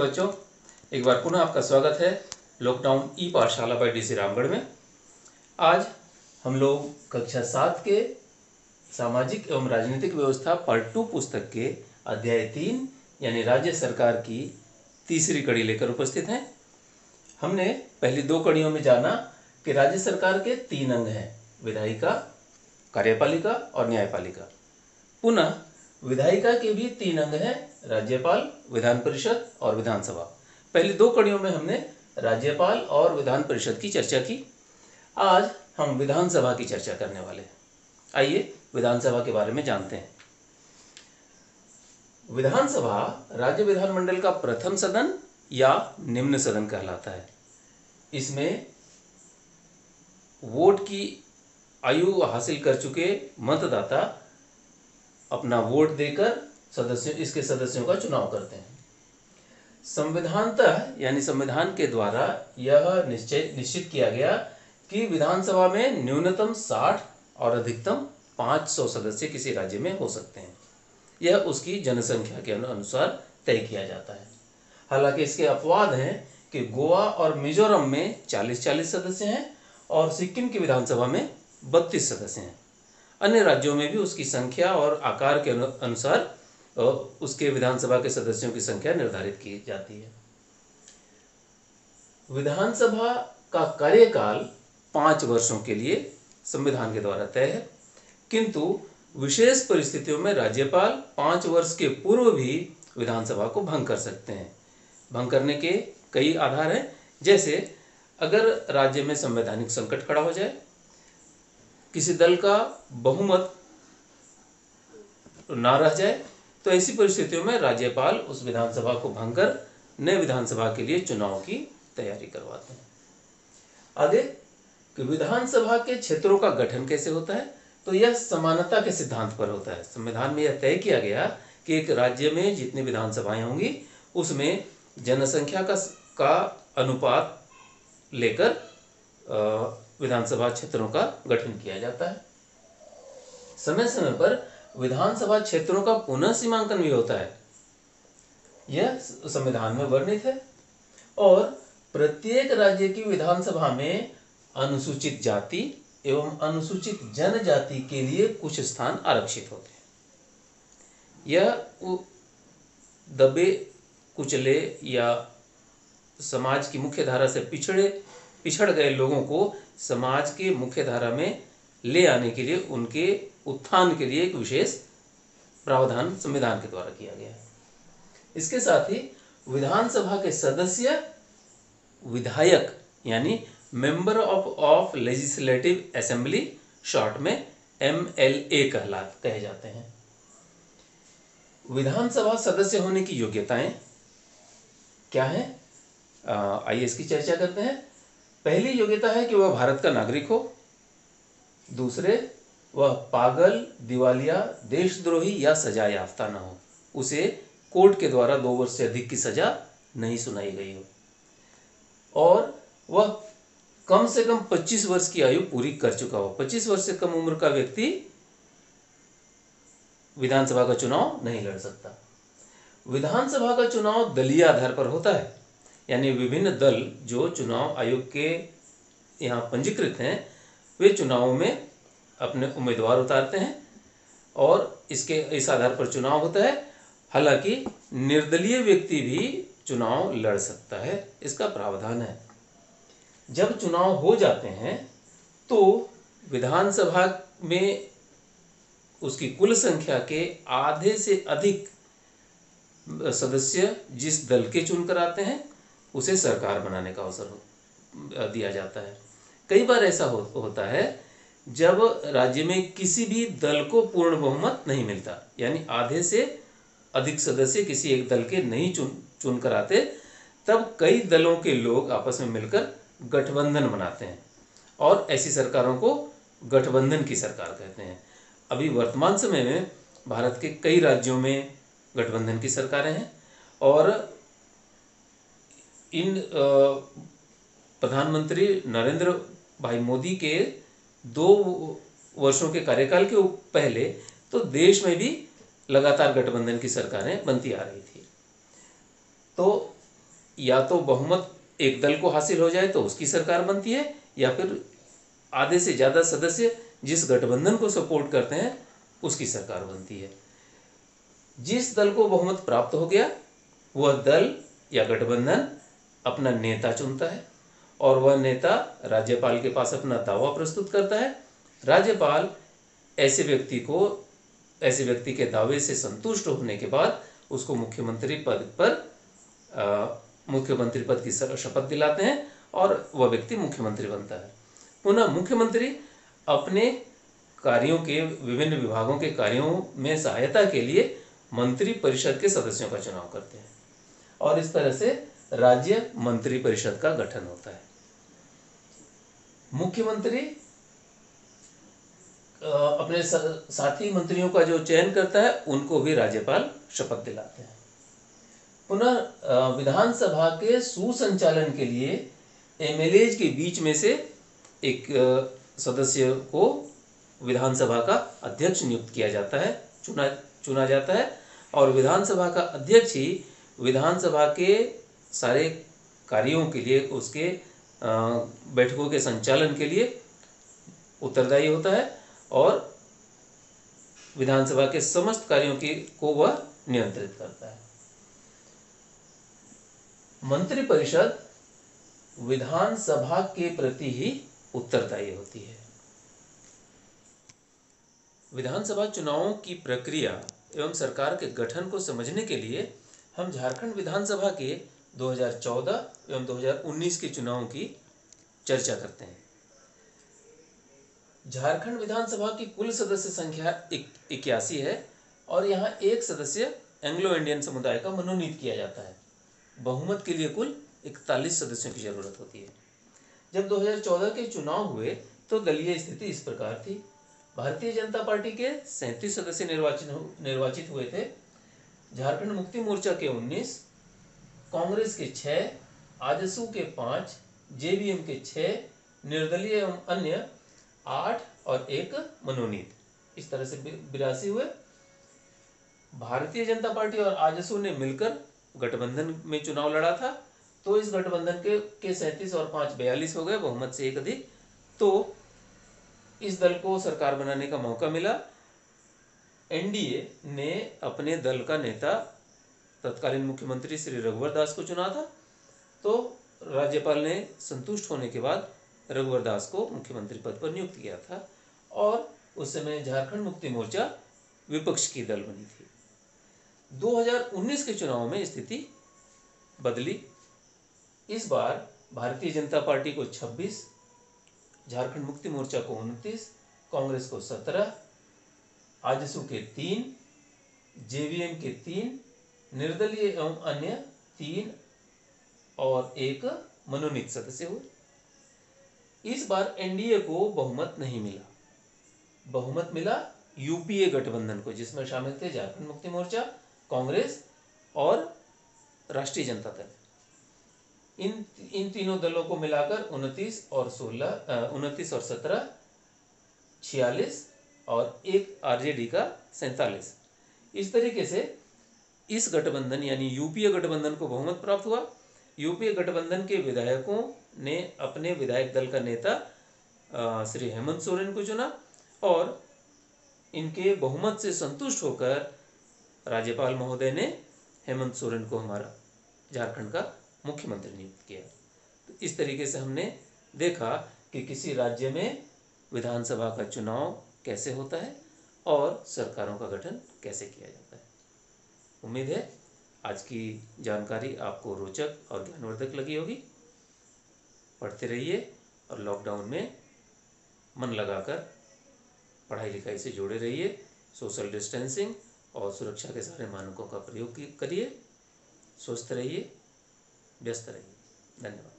बच्चों, एक बार पुनः आपका स्वागत है लॉकडाउन ई पाठशाला बाय डीसी रामगढ़ में। आज हम लोग कक्षा 7 के सामाजिक एवं राजनीतिक व्यवस्था पार्ट 2 पुस्तक के अध्याय 3 यानी राज्य सरकार की तीसरी कड़ी लेकर उपस्थित हैं। हमने पहली 2 कड़ियों में जाना कि राज्य सरकार के 3 अंग हैं, विधायिका, कार्यपालिका और न्यायपालिका। पुनः विधायिका के भी 3 अंग हैं, राज्यपाल, विधान परिषद और विधानसभा। पहली 2 कड़ियों में हमने राज्यपाल और विधान परिषद की चर्चा की। आज हम विधानसभा की चर्चा करने वाले हैं। आइए विधानसभा के बारे में जानते हैं। विधानसभा राज्य विधानमंडल का प्रथम सदन या निम्न सदन कहलाता है। इसमें वोट की आयु हासिल कर चुके मतदाता अपना वोट देकर इसके सदस्यों का चुनाव करते हैं। संविधानतः यानी संविधान के द्वारा यह निश्चित किया गया कि विधानसभा में न्यूनतम 60 और अधिकतम 500 सदस्य किसी राज्य में हो सकते हैं। यह उसकी जनसंख्या के अनुसार तय किया जाता है। हालांकि इसके अपवाद हैं कि गोवा और मिजोरम में 40-40 सदस्य हैं और सिक्किम की विधानसभा में 32 सदस्य हैं। अन्य राज्यों में भी उसकी संख्या और आकार के अनुसार उसके विधानसभा के सदस्यों की संख्या निर्धारित की जाती है। विधानसभा का कार्यकाल 5 वर्षों के लिए संविधान के द्वारा तय है, किंतु विशेष परिस्थितियों में राज्यपाल 5 वर्ष के पूर्व भी विधानसभा को भंग कर सकते हैं। भंग करने के कई आधार हैं, जैसे अगर राज्य में संवैधानिक संकट खड़ा हो जाए, किसी दल का बहुमत ना रह जाए, तो ऐसी परिस्थितियों में राज्यपाल उस विधानसभा को भंग कर नए विधानसभा के लिए चुनाव की तैयारी करवाते हैं। आगे कि विधानसभा के क्षेत्रों का गठन कैसे होता है, तो यह समानता के सिद्धांत पर होता है। संविधान में यह तय किया गया कि एक राज्य में जितनी विधानसभाएं होंगी उसमें जनसंख्या का अनुपात लेकर विधानसभा क्षेत्रों का गठन किया जाता है। समय समय पर विधानसभा क्षेत्रों का पुनः सीमांकन भी होता है। यह संविधान में वर्णित है और प्रत्येक राज्य की विधानसभा में अनुसूचित जाति एवं अनुसूचित जनजाति के लिए कुछ स्थान आरक्षित होते हैं। यह दबे कुचले या समाज की मुख्य धारा से पिछड़ गए लोगों को समाज के मुख्य धारा में ले आने के लिए, उनके उत्थान के लिए एक विशेष प्रावधान संविधान के द्वारा किया गया है। इसके साथ ही विधानसभा के सदस्य विधायक यानी member of legislative assembly, short में MLA कहे जाते हैं। विधानसभा सदस्य होने की योग्यताएं क्या हैं? आइए इसकी चर्चा करते हैं। पहली योग्यता है कि वह भारत का नागरिक हो। दूसरे, वह पागल, दिवालिया, देशद्रोही या सजा याफ्ता न हो। उसे कोर्ट के द्वारा 2 वर्ष से अधिक की सजा नहीं सुनाई गई हो और वह कम से कम 25 वर्ष की आयु पूरी कर चुका हो। 25 वर्ष से कम उम्र का व्यक्ति विधानसभा का चुनाव नहीं लड़ सकता। विधानसभा का चुनाव दलीय आधार पर होता है, यानी विभिन्न दल जो चुनाव आयोग के यहाँ पंजीकृत हैं वे चुनावों में अपने उम्मीदवार उतारते हैं और इस आधार पर चुनाव होता है। हालांकि निर्दलीय व्यक्ति भी चुनाव लड़ सकता है, इसका प्रावधान है। जब चुनाव हो जाते हैं तो विधानसभा में उसकी कुल संख्या के आधे से अधिक सदस्य जिस दल के चुनकर आते हैं उसे सरकार बनाने का अवसर दिया जाता है। कई बार ऐसा होता है जब राज्य में किसी भी दल को पूर्ण बहुमत नहीं मिलता, यानी आधे से अधिक सदस्य किसी एक दल के नहीं चुन कर आते, तब कई दलों के लोग आपस में मिलकर गठबंधन बनाते हैं और ऐसी सरकारों को गठबंधन की सरकार कहते हैं। अभी वर्तमान समय में भारत के कई राज्यों में गठबंधन की सरकारें हैं और इन प्रधानमंत्री नरेंद्र भाई मोदी के 2 वर्षों के कार्यकाल के पहले तो देश में भी लगातार गठबंधन की सरकारें बनती आ रही थी। तो या तो बहुमत एक दल को हासिल हो जाए तो उसकी सरकार बनती है, या फिर आधे से ज़्यादा सदस्य जिस गठबंधन को सपोर्ट करते हैं उसकी सरकार बनती है। जिस दल को बहुमत प्राप्त हो गया वह दल या गठबंधन अपना नेता चुनता है और वह नेता राज्यपाल के पास अपना दावा प्रस्तुत करता है। राज्यपाल ऐसे व्यक्ति के दावे से संतुष्ट होने के बाद उसको मुख्यमंत्री पद की शपथ दिलाते हैं और वह व्यक्ति मुख्यमंत्री बनता है। पुनः मुख्यमंत्री अपने कार्यों के विभिन्न विभागों के कार्यों में सहायता के लिए मंत्री परिषद के सदस्यों का चुनाव करते हैं और इस तरह से राज्य मंत्री परिषद का गठन होता है। मुख्यमंत्री अपने साथी मंत्रियों का जो चयन करता है उनको भी राज्यपाल शपथ दिलाते हैं। पुनः विधानसभा के सुसंचालन के लिए एमएलए के बीच में से एक सदस्य को विधानसभा का अध्यक्ष नियुक्त किया जाता है, चुना जाता है और विधानसभा का अध्यक्ष ही विधानसभा के सारे कार्यों के लिए, उसके बैठकों के संचालन के लिए उत्तरदायी होता है और विधानसभा के समस्त कार्यों को वह नियंत्रित करता है। मंत्रिपरिषद विधानसभा के प्रति ही उत्तरदायी होती है। विधानसभा चुनावों की प्रक्रिया एवं सरकार के गठन को समझने के लिए हम झारखंड विधानसभा के 2014 एवं 2019 के चुनावों की चर्चा करते हैं। झारखंड विधानसभा की कुल सदस्य संख्या 81 है और यहाँ एक सदस्य एंग्लो इंडियन समुदाय का मनोनीत किया जाता है। बहुमत के लिए कुल 41 सदस्यों की जरूरत होती है। जब 2014 के चुनाव हुए तो दलीय स्थिति इस प्रकार थी। भारतीय जनता पार्टी के 37 सदस्य निर्वाचित हुए थे। झारखंड मुक्ति मोर्चा के 19, कांग्रेस के 6, आजसू के 5, जेवीएम के 6, निर्दलीय एवं अन्य 8 और 1 मनोनीत, इस तरह से 82 हुए। भारतीय जनता पार्टी और आजसू ने मिलकर गठबंधन में चुनाव लड़ा था, तो इस गठबंधन के 37 और 5 42 हो गए, बहुमत से एक अधिक। तो इस दल को सरकार बनाने का मौका मिला। एनडीए ने अपने दल का नेता तत्कालीन मुख्यमंत्री श्री रघुवर दास को चुना था, तो राज्यपाल ने संतुष्ट होने के बाद रघुवर दास को मुख्यमंत्री पद पर नियुक्त किया था और उस समय झारखंड मुक्ति मोर्चा विपक्ष की दल बनी थी। 2019 के चुनाव में स्थिति बदली। इस बार भारतीय जनता पार्टी को 26, झारखंड मुक्ति मोर्चा को 29, कांग्रेस को 17, आजसू के 3, जेवीएम के 3, निर्दलीय एवं अन्य 3 और 1 मनोनीत सदस्य हुए। इस बार एनडीए को बहुमत नहीं मिला। बहुमत मिला यूपीए गठबंधन को, जिसमें शामिल थे झारखंड मुक्ति मोर्चा, कांग्रेस और राष्ट्रीय जनता दल। इन तीनों दलों को मिलाकर 29 और 17 46 और एक आरजेडी का 47। इस तरीके से इस गठबंधन यानी यूपीए गठबंधन को बहुमत प्राप्त हुआ। यूपीए गठबंधन के विधायकों ने अपने विधायक दल का नेता श्री हेमंत सोरेन को चुना और इनके बहुमत से संतुष्ट होकर राज्यपाल महोदय ने हेमंत सोरेन को हमारा झारखंड का मुख्यमंत्री नियुक्त किया। तो इस तरीके से हमने देखा कि किसी राज्य में विधानसभा का चुनाव कैसे होता है और सरकारों का गठन कैसे किया जाता है। उम्मीद है आज की जानकारी आपको रोचक और ज्ञानवर्धक लगी होगी। पढ़ते रहिए और लॉकडाउन में मन लगाकर पढ़ाई लिखाई से जुड़े रहिए। सोशल डिस्टेंसिंग और सुरक्षा के सारे मानकों का प्रयोग करिए। स्वस्थ रहिए, व्यस्त रहिए। धन्यवाद।